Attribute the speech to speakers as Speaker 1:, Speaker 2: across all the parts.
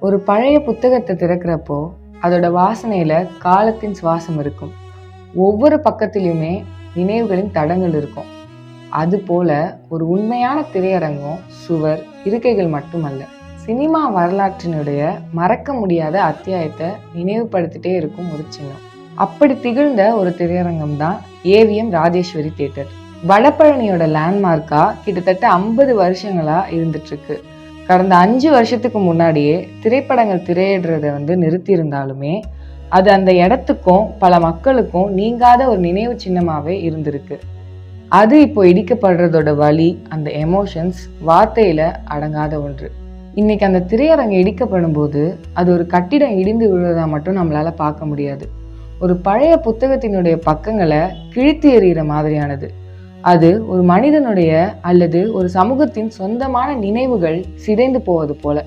Speaker 1: ஒரு பழைய புத்தகத்தை திறக்கிறப்போ அதோட வாசனையில காலத்தின் சுவாசம் இருக்கும். ஒவ்வொரு பக்கத்திலுமே நினைவுகளின் தடங்கள் இருக்கும். அது போல ஒரு உண்மையான திரையரங்கம் சுவர், இருக்கைகள் மட்டுமல்ல, சினிமா வரலாற்றினுடைய மறக்க முடியாத அத்தியாயத்தை நினைவுபடுத்திட்டே இருக்கும் ஒரு சின்னம். அப்படி திகழ்ந்த ஒரு திரையரங்கம் தான் ஏவிஎம் ராஜேஸ்வரி தியேட்டர். வடபழனியோட லேண்ட்மார்க்கா கிட்டத்தட்ட 50 வருஷங்களா இருந்துட்டு இருக்கு. கடந்த 5 வருஷத்துக்கு முன்னாடியே திரைப்படங்கள் திரையிடுறத நிறுத்தி இருந்தாலுமே அது அந்த இடத்துக்கும் பல மக்களுக்கும் நீங்காத ஒரு நினைவு சின்னமாவே இருந்திருக்கு. அது இப்போ இடிக்கப்படுறதோட வலி, அந்த எமோஷன்ஸ் வார்த்தையில அடங்காத ஒன்று. இன்னைக்கு அந்த திரையரங்கு இடிக்கப்படும் போது அது ஒரு கட்டிடம் இடிந்து விழுறதா மட்டும் நம்மளால பார்க்க முடியாது. ஒரு பழைய புத்தகத்தினுடைய பக்கங்களை கிழித்து எறிகிற மாதிரியானது. அது ஒரு மனிதனுடைய அல்லது ஒரு சமூகத்தின் சொந்தமான நினைவுகள் சிதைந்து போவது போல.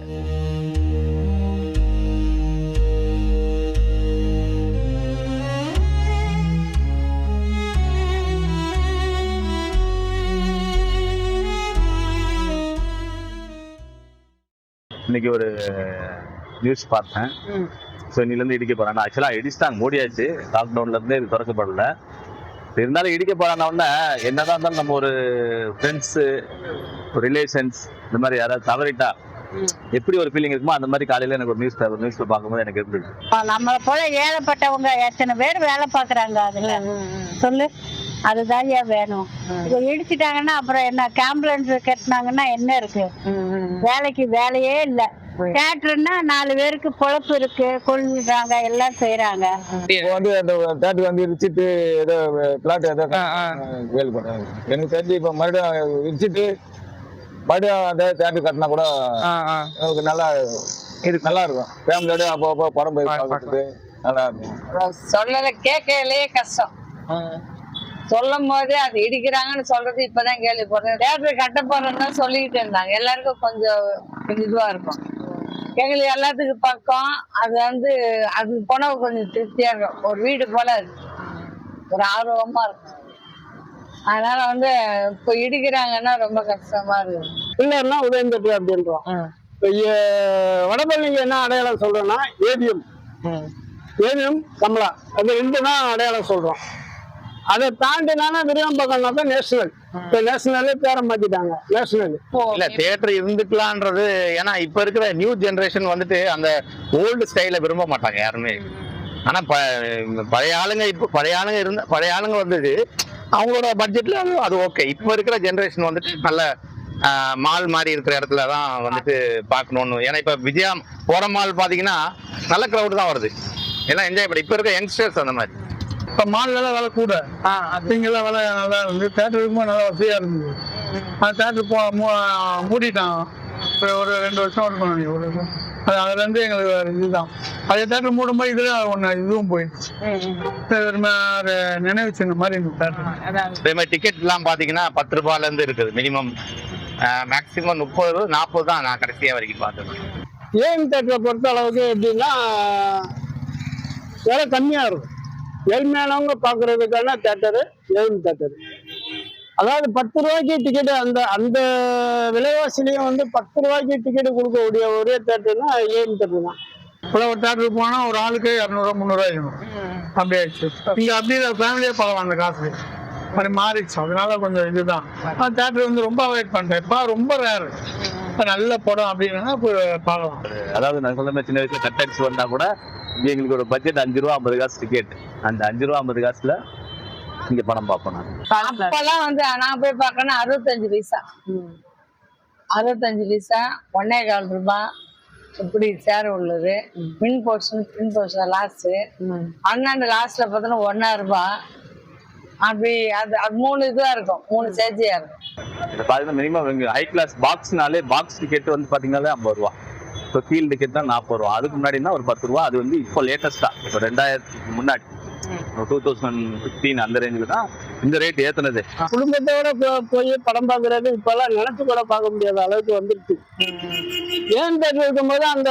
Speaker 2: இன்னைக்கு ஒரு நியூஸ் பார்த்தேன். ஸோ இன்னிலேருந்து இடிக்க போறாங்க. ஆக்சுவலாக இடிச்சிட்டாங்க, மூடியாச்சு. லாக்டவுன்ல இருந்தே இது திறக்கப்படல. இருந்தாலும் இடிக்க போறாங்கன்னா என்னதான் இருந்தாலும் நம்ம ஒரு ஃப்ரெண்ட்ஸு, ரிலேஷன்ஸ் இந்த மாதிரி யாராவது தவறிட்டா எப்படி ஒரு ஃபீலிங் இருக்குமோ அந்த மாதிரி காலையில எனக்கு ஒரு நியூஸ்ல பார்க்கும்போது எனக்கு இருந்தது.
Speaker 3: நம்மளை போல ஏழைப்பட்டவங்க எத்தனை பேர் வேலை பாக்குறாங்க அதுல சொல்லு. அதுதான் ஏன் வேணும். இப்போ இடிச்சிட்டாங்கன்னா அப்புறம் என்ன, ஆம்புலன்ஸ் கட்டினாங்கன்னா என்ன இருக்கு? வேலைக்கு வேலையே இல்லை. தியேட்டர்னா 4 பேருக்கு பொழப்பு இருக்கு, கொள்ளுறாங்க, எல்லாம் செய்யறாங்க.
Speaker 4: அந்த இடிச்சிட்டு ஏதோ பிளாட் ஏதோ வேலை பண்றாங்க. எனக்கு தெரிஞ்சு இப்ப மறுபடியும் இடிச்சிட்டு மறுபடியும் அந்த தியேட்டர் கட்டினா கூட எனக்கு நல்லா இருக்கும். ஃபேமிலியோட அப்போ படம் போய் பார்க்கறதுக்கு நல்லா இருக்கும்.
Speaker 5: சொல்லல, கேட்கலையே கஷ்டம். சொல்லும் போதே அது இடிக்கிறாங்கன்னு சொல்றது இப்பதான் கேள்விப்படுறேன். தியேட்டர் கட்ட போறதுன்னு சொல்லிக்கிட்டு இருந்தாங்க. எல்லாருக்கும் கொஞ்சம் இதுவா இருக்கும். எங்களுக்கு எல்லாத்துக்கும் பக்கம் அது அது போனா கொஞ்சம் திருப்தியா இருக்கும். ஒரு வீடு போல ஒரு ஆர்வமா இருக்கும். அதனால இப்போ இடிக்கிறாங்கன்னா ரொம்ப கஷ்டமா இருக்கு.
Speaker 6: பிள்ளைன்னா உதயம் பெற்று அப்படின்றோம். வடபழனிக்கு என்ன அடையாளம் சொல்றோம்னா ஏவிஎம் கமலா, அது 2 தான் அடையாளம் சொல்றோம். அதை தாண்டினானா விருகம்பாக்கம் தான் நேஷனல். இப்ப நேஷனலே பேரை மாத்திட்டாங்க, நேஷனல்.
Speaker 7: இல்ல தியேட்டர் இருந்துக்கலான்றது. ஏன்னா இப்ப இருக்கிற நியூ ஜெனரேஷன் அந்த ஓல்டு ஸ்டைல விரும்ப மாட்டாங்க யாருமே. ஆனா பழைய ஆளுங்க வந்தது அவங்களோட பட்ஜெட்ல அது ஓகே. இப்ப இருக்கிற ஜெனரேஷன் நல்ல மால் மாதிரி இருக்கிற இடத்துலதான் பாக்கணும்னு. ஏன்னா இப்ப விஜயா போற மால் பாத்தீங்கன்னா நல்ல கிரௌட் தான் வருது, எல்லாம் என்ஜாய் பண்ணி. இப்ப இருக்க யங்ஸ்டர்ஸ் அந்த மாதிரி.
Speaker 6: இப்ப மால்லாம் வேலை கூட, அப்படிங்கெல்லாம் வேலை நல்லா இருந்து தியேட்டர் இருக்கும்போது நல்லா வசதியா இருந்தது. அந்த தியேட்டர் மூடிட்டான். ஒரு 2 வருஷம் இருக்கணும். அதுல இருந்து எங்களுக்கு வேற இதுதான். அதே தியேட்டர் மூடும்போது இதுல இதுவும் போயிடுச்சு. நினைவு சின்ன மாதிரி இந்த தியேட்டர்.
Speaker 7: அதே மாதிரி டிக்கெட் எல்லாம் பாத்தீங்கன்னா 10 ரூபாயில இருந்து இருக்குது. மினிமம் மேக்சிமம் 30, 40 தான் நான் கடைசியா வரைக்கும் பார்த்தேன்.
Speaker 6: ஏஎம் தியேட்டரை பொறுத்த அளவுக்கு எப்படின்னா வேலை கம்மியா இருக்கும். ஏழ்மையானவங்க பாக்குறதுக்கான தியேட்டரு ஏஎம் தியேட்டர். அதாவது 10 ரூபாய்க்கு டிக்கெட், அந்த விலைவாசிலையும் 10 ரூபாய்க்கு டிக்கெட் கொடுக்கக்கூடிய ஒரே தியேட்டர்னா ஏஎம் தியேட்டர் தான்.
Speaker 4: இப்போ ஒரு தியேட்டருக்கு போனா ஒரு ஆளுக்கு 200 300 ஆயிடும். அப்படி ஆயிடுச்சு. இங்க அப்படி ஃபேமிலியே பார்க்கலாம் அந்த காசு மாதிரி மாறிடுச்சு. அதனால கொஞ்சம் இதுதான். தியேட்டர் ரொம்ப அவாய்ட் பண்றேன். இப்போ ரொம்ப ரேர். நல்ல படம் அப்படின்னா பார்க்கலாம்.
Speaker 2: அதாவது நான் சொல்ல சின்ன வயசுல கட்டடிச்சு வந்தா கூட எங்களுக்கு ஒரு பட்ஜெட் 5 ரூபா 50 காசு டிக்கெட். அந்த 5 ரூபா 50 காசுல இங்க படம் பார்ப்போம்.
Speaker 5: அப்பெல்லாம் நான் போய் பார்க்கணும் 65 பைசா, 65 பைசா, 1.25 ரூபாய் இப்படி சேர் உள்ளது. பின் போர்ஷன் லாஸ்ட், அண்ணாண்டு லாஸ்ட்ல பார்த்தோன்னா 1 ரூபாய். அப்படி அது 3 இதுவா இருக்கும், 3 சேஜியா இருக்கும்.
Speaker 2: இதை பாத்தீங்கன்னா மினிமம் ஹை கிளாஸ் பாக்ஸ்னாலே பாக்ஸ் டிக்கெட் பாத்தீங்கன்னாலே 50 ரூபா. இப்போ கீழ் டிக்கெட் தான் 40 ரூபா. அதுக்கு முன்னாடினா ஒரு 10 ரூபா. அது இப்போ லேட்டஸ்டா, இப்போ 2000க்கு முன்னாடி 2015 அந்த ரேஞ்சில் தான் இந்த ரேட் ஏத்துனது.
Speaker 6: குடும்பத்தோட போய் படம் பார்க்கறது இப்பெல்லாம் நினைச்சு கூட பார்க்க முடியாத அளவுக்கு வந்துருச்சு. ஏன் தேட்டர் இருக்கும்போது அந்த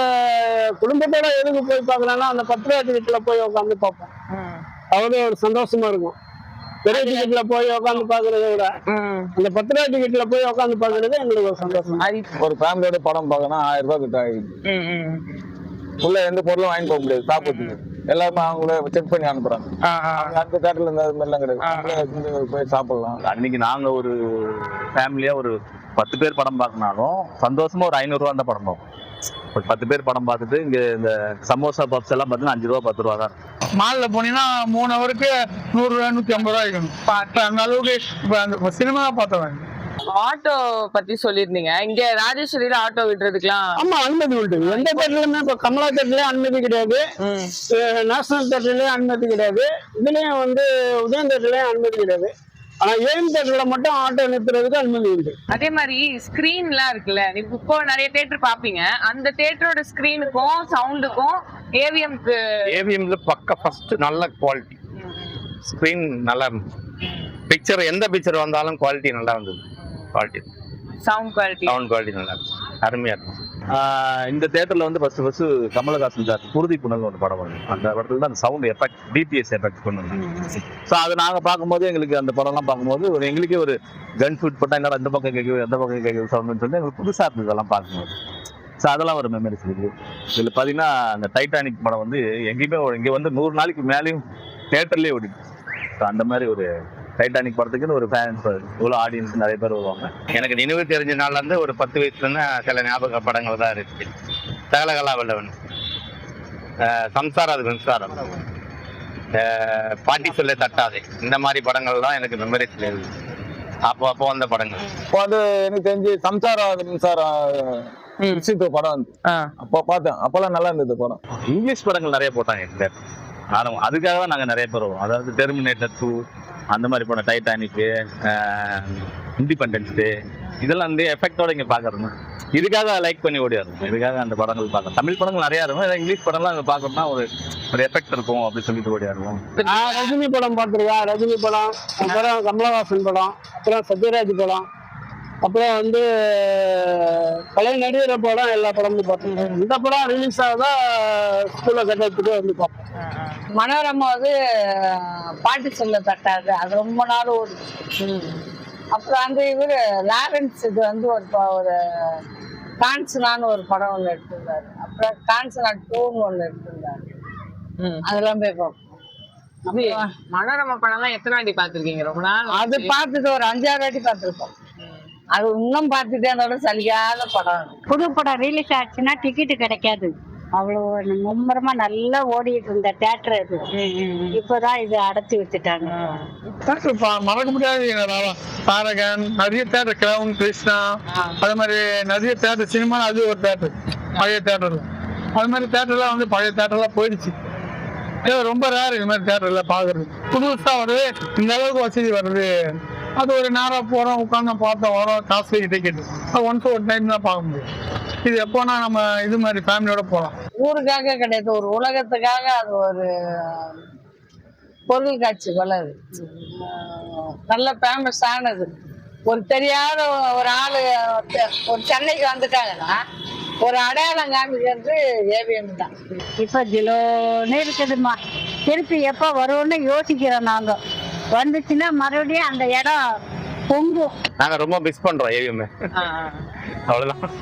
Speaker 6: குடும்பத்தோட எதுக்கு போய் பார்க்கலாம்னா அந்த 10 ரூபா டிக்கெட்ல போய் உட்காந்து பார்ப்போம். அவ்வளோ ஒரு சந்தோஷமா இருக்கும். பெரிய டிக்கெட்ல போய் உட்காந்து பாக்குறத விட அந்த 10 ரூபாய் டிக்கெட்ல போய் உட்காந்து பாக்குறது எங்களுக்கு ஒரு சந்தோஷம்.
Speaker 4: ஒரு ஃபேமிலியோட படம் பார்க்கணும் 1000 ரூபாய் கிட்ட ஆயிடுச்சு. உள்ள எந்த பொருளும் வாங்கி போக முடியாது சாப்பிடுறதுக்கு. எல்லாமே அவங்களே செக் பண்ணி அனுப்புறாங்க. அந்த தேட்டர்ல இந்த மாதிரிலாம் கிடையாது. அவங்களே வந்து போய் சாப்பிடலாம்.
Speaker 2: அன்னைக்கு நாங்க ஒரு ஃபேமிலியா ஒரு 10 பேர் படம் பார்க்கனாலும் சந்தோஷமா ஒரு 500 ரூபா தான் படம் பார்ப்போம். ஒரு 10 பேர் படம் பார்த்துட்டு இங்க இந்த சமோசா பப்ஸ் எல்லாம் பார்த்தீங்கன்னா 5 ரூபா 10 ரூபா தான்.
Speaker 6: மால்ல போனீங்கன்னா 3 ஹவருக்கு 100 ரூபா 150 ரூபா இருக்கணும். அந்த அளவுக்கு இப்ப அந்த சினிமா பார்த்தவன்.
Speaker 8: ஆட்டோ பத்தி சொல்லியிருந்தீங்க. இங்க ராஜேஸ்வரியில ஆட்டோ விடுறதுக்குலாம்
Speaker 6: ஆமா அனுமதி உண்டு. எந்த தேட்டர்லயுமே இப்ப கமலா தேட்டர்லயும் அனுமதி கிடையாது, நேஷனல் தேட்டர்லயும் அனுமதி கிடையாது, இதுலயும் வந்து உதயம் தேட்டர்லயும் அனுமதி கிடையாது. ஆனா ஏஎம் தேட்டர்ல மட்டும் ஆட்டோ நிறுத்துறதுக்கு அனுமதி உண்டு.
Speaker 8: அதே மாதிரி ஸ்கிரீன்லாம் இருக்குல்ல, நீங்க இப்போ நிறைய தேட்டர் பாப்பீங்க, அந்த தேட்டரோட ஸ்கிரீனுக்கும் சவுண்டுக்கும்
Speaker 7: ஏவிஎம்ல பக்க ஃபர்ஸ்ட் நல்ல குவாலிட்டி ஸ்கிரீன் நல்லா இருந்துச்சு. பிக்சர் எந்த பிக்சர் வந்தாலும் குவாலிட்டி நல்லா இருந்தது. குவாலிட்டி
Speaker 8: சவுண்ட்
Speaker 7: குவாலிட்டி நல்லா இருக்கும், அருமையா இருக்கும்.
Speaker 2: இந்த தேட்டர்ல வந்து ஃபர்ஸ்ட் கமலஹாசன் சார் குருதி புனல் ஒரு படம் வரும். அந்த படத்துல தான் அந்த சவுண்ட் எஃபெக்ட் டிடிஎஸ் எஃபெக்ட் பண்ணுவாங்க. ஸோ அதை நாங்க பார்க்கும்போது எங்களுக்கு அந்த படம்லாம் பார்க்கும்போது எங்களுக்கே ஒரு கன் ஷூட் போட்டா என்ன இந்த பக்கம் கேட்குது எந்த பக்கம் கேட்குது சவுண்ட்னு சொல்லி எங்களுக்கு புதுசா இருந்தது இதெல்லாம் பார்க்கும்போது. ஸோ அதெல்லாம் ஒரு மெமரிஸ் இருக்கு. இதுல பாத்தீங்கன்னா அந்த டைட்டானிக் படம் வந்து எங்கேயுமே இங்க வந்து 100 நாளைக்கு மேலேயும் தேட்டர்லயே ஓடிட்டு. ஸோ அந்த மாதிரி ஒரு டைட்டானிக் படத்துக்குன்னு ஒரு ஃபேன்ஸ் இவ்வளோ ஆடியன்ஸ் நிறைய பேர் வருவாங்க.
Speaker 7: எனக்கு நினைவு தெரிஞ்ச நாள்ல இருந்து ஒரு 10 வயசுல இருந்து சில ஞாபக படங்கள் தான் இருக்கு. சகலகலா வல்லவன், சம்சாராது மின்சாரம், பாட்டி சொல்ல தட்டாதே, இந்த மாதிரி படங்கள் தான் எனக்கு மெமரிஸ்ல இருக்கு. அப்போ அந்த படங்கள்.
Speaker 4: இப்போ வந்து எனக்கு தெரிஞ்சு மின்சாரம் படம் வந்து அப்போ பார்த்தேன். அப்பெல்லாம் நல்லா இருந்தது படம்.
Speaker 2: இங்கிலீஷ் படங்கள் நிறைய போட்டாங்க. அதுக்காக தான் நாங்க நிறைய பேர் வருவோம். அதாவது டெர்மினேட்டர் 2 அந்த மாதிரி படம், டைட்டானிக்கு, இண்டிபெண்டன்ஸ் டே, இதெல்லாம் வந்து எஃபெக்டோட இங்க பாக்குறோம். இதுக்காக லைக் பண்ணி ஓடியாரும். இதுக்காக அந்த படங்கள் பார்க்க. தமிழ் படங்கள் நிறைய இருக்கும், இங்கிலீஷ் படம்லாம் அங்க பாக்கணும்னா ஒரு எஃபெக்ட் இருக்கும் அப்படின்னு சொல்லிட்டு ஓடியாருவோம்.
Speaker 6: ரஜினி படம் பார்த்துருக்கேன். ரஜினி படம், அப்புறம் கமலஹாசன் படம், அப்புறம் சத்யராஜ் படம், அப்புறம் வந்து பழைய நடிகர் படம், எல்லா படமும் பார்த்தேன். இந்த படம் ரிலீஸ் ஆகுதா ஸ்கூல்ல கட்டத்துக்கு வந்து பார்ப்போம்.
Speaker 5: மனோரமா வந்து பாட்டி சொல்ல தட்டாது, அது ரொம்ப நாள் ஓடுச்சு. அப்புறம் அந்த இவரு லாரன்ஸ் இது வந்து ஒரு கான்சனான்னு ஒரு படம் ஒண்ணு எடுத்திருந்தாரு. அப்புறம் கான்சனா 2ன்னு ஒண்ணு எடுத்திருந்தாரு. அதெல்லாம் போய் பார்ப்போம்.
Speaker 8: மனோரமா படம் எல்லாம் எத்தனை வாட்டி பாத்திருக்கீங்க? ரொம்ப நாள்
Speaker 5: அது பார்த்துட்டு ஒரு 5-6 வாட்டி பார்த்துருப்போம். அது இன்னும் பார்த்துட்டே அதோட சலிக்காத படம்.
Speaker 3: புது படம் ரிலீஸ் ஆச்சுன்னா டிக்கெட்டு கிடைக்காது. அவ்வளவு மும்முரமா நல்லா ஓடிட்டு இருந்த தேட்டர் இது. இப்பதான் இது அடைச்சி வச்சுட்டாங்க.
Speaker 6: மறக்க முடியாது. தாரகன், நிறைய தேட்டர், கிரவுன், கிருஷ்ணா, அது மாதிரி நிறைய தேட்டர், சினிமா அது ஒரு தேட்டர், பழைய தேட்டர்ல. அது மாதிரி தேட்டர்லாம் வந்து பழைய தேட்டர்லாம் போயிடுச்சு. ரொம்ப ரேர் இது மாதிரி தேட்டர்ல பாக்குறது. புதுசா வருது, இந்த அளவுக்கு வசதி வருது. அது ஒரு நேரம் போறோம், உட்காந்து பார்த்தோம், வரோம், காசு டிக்கெட். ஒன்ஸ் ஒரு டைம் தான் பார்க்க முடியும். இது எப்போனா நம்ம இது மாதிரி ஃபேமிலியோட போகலாம்.
Speaker 5: ஊருக்காக கிடையாது, ஒரு உலகத்துக்காக அது ஒரு பொருள் காட்சி போல. அது நல்ல ஃபேமஸ் ஆனது. ஒரு தெரியாத ஒரு ஆளு ஒரு சென்னைக்கு வந்துட்டாங்கன்னா ஒரு அடையாளம் காமிக்கிறது ஏவிஎம் தான்.
Speaker 3: இப்ப ஜிலோன்னு இருக்குதுமா. திருப்பி எப்ப வரும்னு யோசிக்கிறோம். நாங்க வந்துச்சுன்னா மறுபடியும் அந்த இடம் பொங்கும்.
Speaker 7: நாங்க ரொம்ப மிஸ் பண்றோம் ஏவிஎம். அவ்வளவுதான்.